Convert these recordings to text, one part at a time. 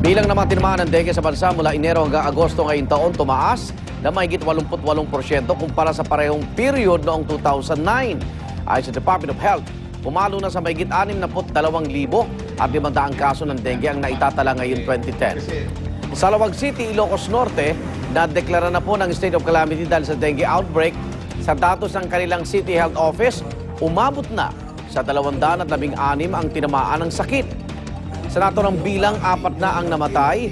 Bilang naman tinamaan ng dengue sa bansa mula Enero hanggang Agosto ngayong taon tumaas na mahigit 88% kumpara sa parehong period noong 2009. Ayon sa Department of Health, pumalo na sa mahigit 62,000 at 500 kaso ng dengue ang naitatala ngayon 2010. Sa Lawag City, Ilocos Norte, nadeklara na po ng state of calamity dahil sa dengue outbreak. Sa datos ng kanilang City Health Office, umabot na sa 216 ang tinamaan ng sakit. Sa naturang bilang, 4 na ang namatay.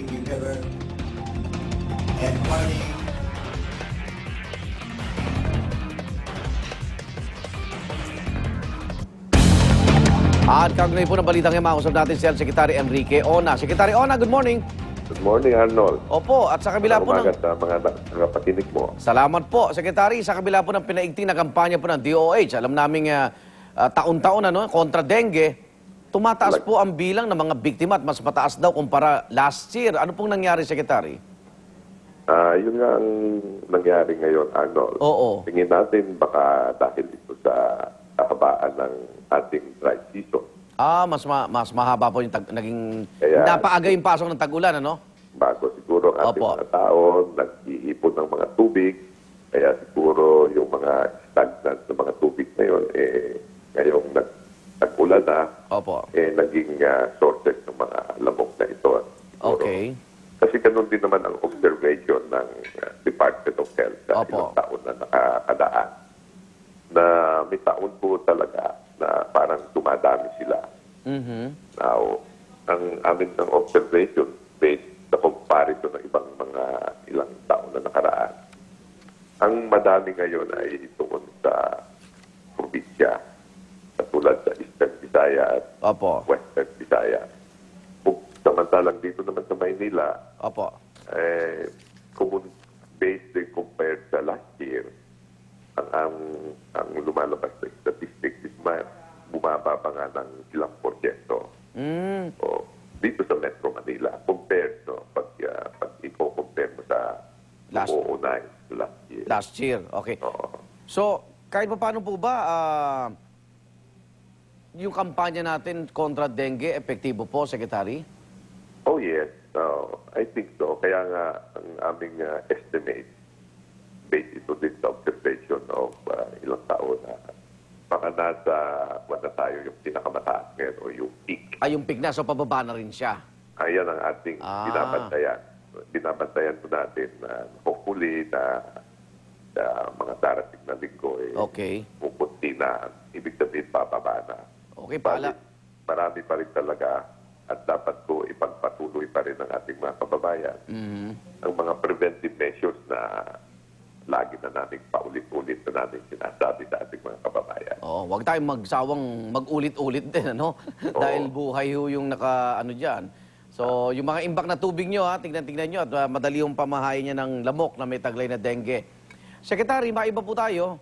At kaugnay po ng balitang yan, makausap natin si Secretary Enrique Ona. Secretary Ona, good morning. Good morning, Arnold. Opo, at sa kabila po ng... sa mga nakapakinig mo. Salamat po, Secretary. Sa kabila po ng pinaigting na kampanya po ng DOH, alam namin taon-taon kontra dengue, tumataas po ang bilang ng mga biktima at mas mataas daw kumpara last year. Ano pong nangyari, Secretary? Yun nga ang nangyari ngayon, Arnold. Oo. Tingin natin baka dahil ito sa kahabaan ng ating dry season. Mas mahaba po yung naging... Kaya, napaaga yung pasok ng tag-ulan, ano? Bago siguro ang ating mga tao, nag-iipon ng mga tubig. Kaya siguro yung mga stagnant na mga tubig na yun, ngayong nag-ulan na, Opo. naging sources ng mga lamok na ito. Siguro. Okay. Kasi ganun din naman ang observation ng Department of Health sa ilang taon na nakakadaan. Na may taon po talaga na parang dumadami sila. Now, ang amin ng observation based sa comparison ng ibang mga ilang taon na nakaraan, ang madami ngayon ay tungkol sa probinsya, katulad sa Eastern Visayas at Western Visayas. Samantalang dito naman sa Maynila, based din compared sa last year, ang lumalabas na statistics is bumaba pa nga ng ilang porsyento. So, dito sa Metro Manila, compared, pag i-compare mo sa last year. Last year, okay. So, kahit pa paano po ba, yung kampanya natin kontra dengue, epektibo po, Secretary? Oh, yes. I think so. Kaya nga, ang aming estimate, based ito din sa observation of ilang taon na baka nasa, wala tayo yung pinakamataas ngayon o yung peak. Yung peak na, so pababa na rin siya. Ayan ang ating binabantayan. Binabantayan po natin na hopefully na mga darating na linggo pupunti na, ibig sabihin bababa na. Okay, pala. Marami pa rin talaga at dapat po ipagpatuloy pa rin ng ating mga kababayan. Ang mga preventive measures na lagi na namin paulit-ulit na namin sinasabi sa ating mga kababayan. Huwag tayong magsawang mag-ulit-ulit din, ano? Dahil buhay yung dyan. So, yung mga imbak na tubig nyo, tingnan nyo at madali yung pamahain niya ng lamok na may taglay na dengue. Secretary, maiba po tayo.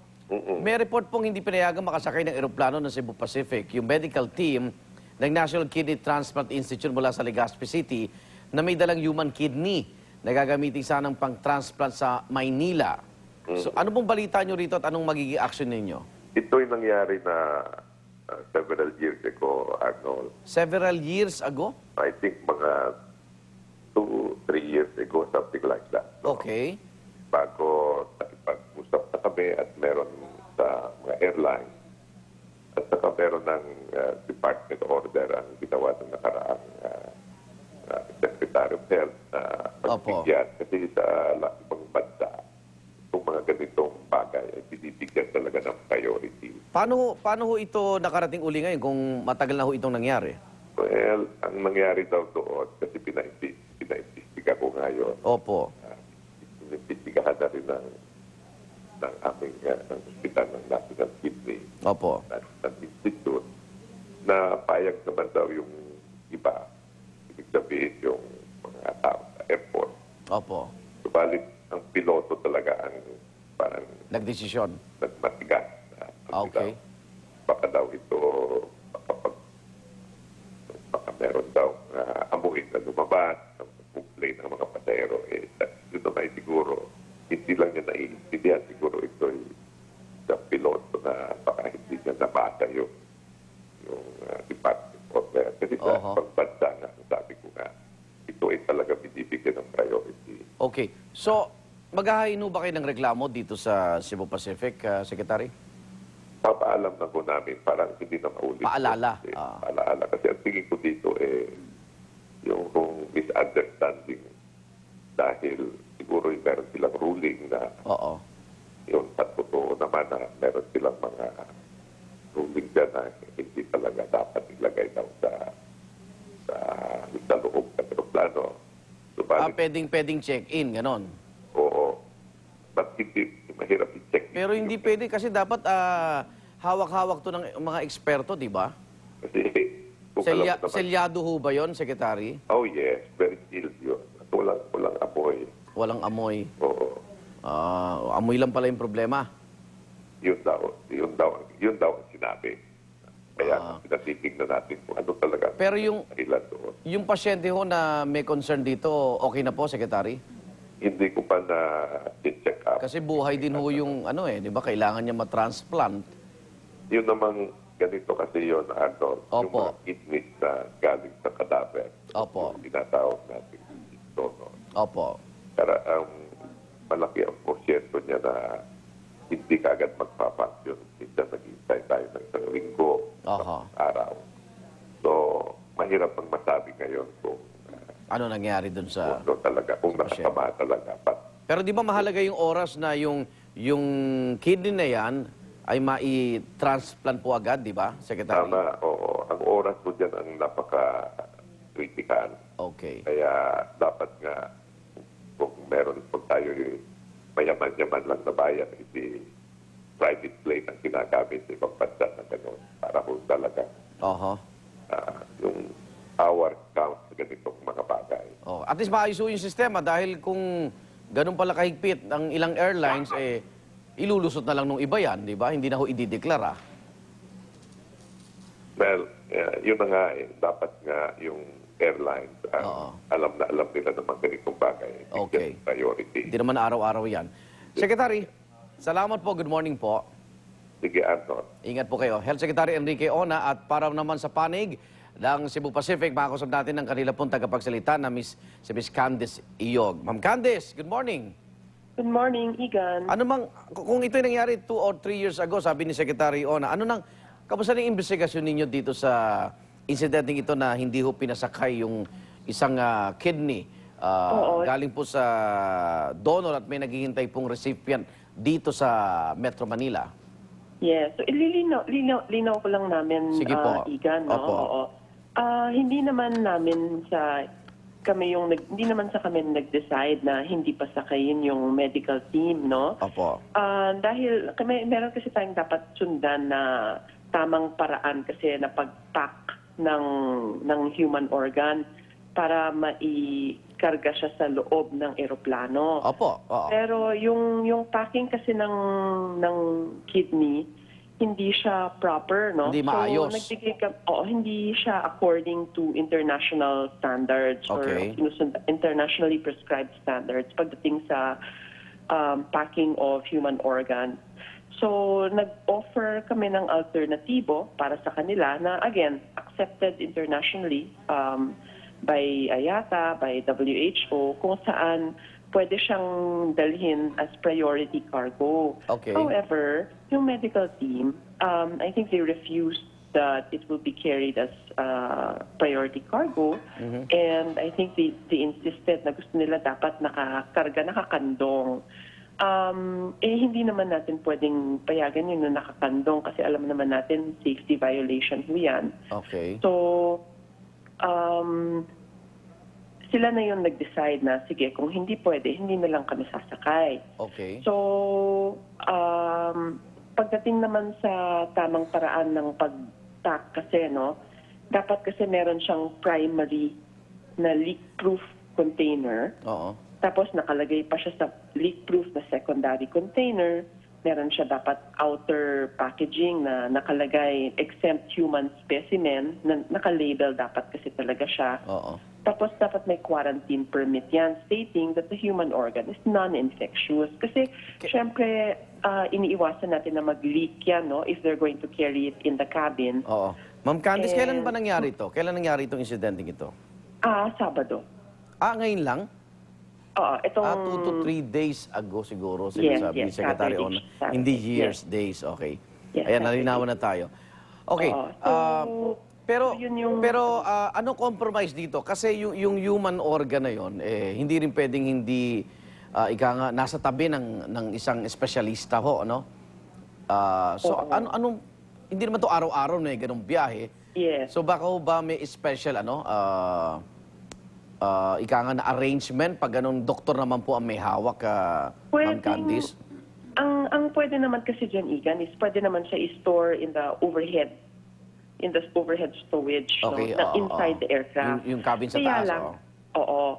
May report pong hindi pinayagang makasakay ng eroplano ng Cebu Pacific. Yung medical team ng National Kidney Transplant Institute mula sa Legazpi City na may dalang human kidney na gagamitin sanang pang-transplant sa Maynila. So, ano pong balita nyo rito at anong magiging action ninyo? Ito'y nangyari na several years ago, Arnold. Several years ago? I think mga 2-3 years ago, something like that. So, okay. Bago nakipag-usap na kami at meron sa mga airlines at saka meron ng department order ang ginawa ng nakaraang Secretary of Health na pagbigyan. Kasi sa ibang bansa, itong mga ganitong bagay ay binibigyan talaga ng priority. Paano ho ito nakarating uli ngayon kung matagal na ho itong nangyari? Well, ang nangyari daw doon, kasi pinaimbestiga ko ngayon. Opo. Inimbestigahan na rin ng aming hospital ng National Kidney Institute na payag naman daw yung iba. Ibig sabihin yung mga tao sa airport. Opo. Subalit, ang piloto talaga ang parang nagdesisyon. Nagmatigas. Okay. Baka daw ito, baka meron daw amuin na lumabas, ang complaint ng mga pasahero. Yun naman siguro, hindi lang niya naiintindihan. Siguro ito sa piloto na baka hindi niya nabasa yung Department of Health. Kasi sa pagbansa nga, sabi ko nga, ito ay Okay. So, maghahain ho ba kayo ng reklamo dito sa Cebu Pacific, Secretary? Papaalam na po namin parang hindi na maulit. Paalala. Kasi, paalala. Kasi ang tingin ko dito yung misunderstanding dahil siguro yung meron silang ruling na Oo. yun, at totoo naman na meron silang mga ruling dyan na hindi talaga dapat ilagay daw sa loob ng aeroplano. Subalit, Pwedeng check-in, ganon. oo. Ba't hindi mahirap i-check? Pero hindi pwede kasi dapat hawak-hawak to ng mga eksperto, di ba? Kasi kung alam mo naman, Selyado ho ba yon, Secretary? oh yes, very sealed yun. At walang apoy. Walang amoy. Oo. Amoy lang pala yung problema. Yun daw ang sinabi. Kaya pinatitignan natin kung ano talaga Pero yung dahilan doon. Yung pasyente ho na may concern dito, okay na po, Secretary? Hindi ko pa na-check up. Kasi buhay din ho yung di ba, kailangan niya matransplant. Yun namang ganito kasi yun, Arnold. Yung Opo. mga kidneys na galing sa kadaver. Opo. Yung tinatawag natin donor. Opo. Pero malaki ang porsyento niya na hindi kagad magpapaksyon. Minsan naghihintay tayo ng isang linggo, Aha. araw. So, mahirap ang masabi ngayon kung Ano nangyari dun sa... ano talaga, kung nakasama talaga. Pero di ba mahalaga yung oras na yung kidney na yan ay mai-transplant po agad, di ba, Secretary? Tama, oo. Ang oras po dyan ang napaka-critical. Okay. Kaya dapat nga, kung meron po tayo mayaman-yaman lang na bayan, hindi private plane ang ginagamit sa ibang bansa na gano'n. Para po talaga Oho. yung hour count sa ganitong mga bagay. Oh, at least maayos ho yung sistema dahil kung ganun pala kahigpit ang ilang airlines, ilulusot na lang nung iba yan, di ba? Hindi na ho idideklara. Well, yun na nga dapat nga yung airlines, alam nila naman ganitong bagay. Okay. Priority. Hindi naman araw-araw yan. Secretary, salamat po. Good morning po. Sige, Arnold. Ingat po kayo. Health Secretary Enrique Ona at para naman sa panig ng Cebu Pacific, makakusap natin ng kanila pong tagapagsalita na si Miss Candice Iyog. Ma'am Candice, good morning. Good morning, Igan. Ano mang, kung ito'y nangyari 2 or 3 years ago, sabi ni Secretary Ona, kamusta na yung investigasyon ninyo dito sa incident ito na hindi ho pinasakay yung isang kidney galing po sa donor at may naghihintay pong recipient dito sa Metro Manila? Yes. So, linaw ko lang namin, Sige po. Igan. No? Opo. Oo. Hindi naman sa kami nag-decide na hindi pa sakayin yung medical team, no? Opo. Dahil meron kasi tayong dapat sundan na tamang paraan kasi na pag-pack ng human organ para maikarga siya sa loob ng eroplano. Opo. Oo. Pero yung packing kasi ng kidney, hindi siya proper, no? Hindi maayos. So, hindi siya according to international standards Okay. or internationally prescribed standards pagdating sa packing of human organs. So, nag-offer kami ng alternatibo para sa kanila na, again, accepted internationally by IATA, by WHO, kung saan pwede siyang dalhin as priority cargo. Okay. However, yung medical team, I think they refused that it will be carried as priority cargo. And I think they insisted na gusto nila dapat nakakandong. Hindi naman natin pwedeng payagan yun na nakakandong kasi alam naman natin safety violation ho yan. Okay. So, sila na yung nag-decide na, sige, kung hindi pwede, hindi na lang kami sasakay. Okay. So, pagdating naman sa tamang paraan ng pag-pack kasi, no, dapat kasi meron siyang primary na leak-proof container. Oo. Tapos nakalagay pa siya sa leak-proof na secondary container. Meron siya dapat outer packaging na nakalagay exempt human specimen na nakalabel dapat kasi talaga siya. Oo. Tapos dapat may quarantine permit yan stating that the human organ is non-infectious. Kasi syempre iniiwasan natin na mag-leak yan, no, if they're going to carry it in the cabin. Oo. Ma'am Candice, kailan ba nangyari ito? Kailan nangyari itong incident ito? Sabado. Ngayon lang? Itong... 2 to 3 days ago siguro, Yes, sinasabi ni yes, Secretary On. Saturday. Hindi Yes. years, days. Okay. Yes, Ayan, Saturday. nalinawan na tayo. Okay. Oo. So, pero yun yung- anong compromise dito? Kasi yung human organ na yon, hindi rin pwedeng hindi ika nga nasa tabi ng isang espesyalista ho, no? So anong hindi naman to araw-araw na ganung biyahe. Yes. So baka ho ba may special ika nga na arrangement pag ganun doktor naman po ang may hawak Ma'am Candice? Ang pwede naman kasi dyan, Igan, is pwede naman siya i-store in the overhead storage, Okay, no, na inside the aircraft. Yung cabin sa Kaya taas, lang, oo.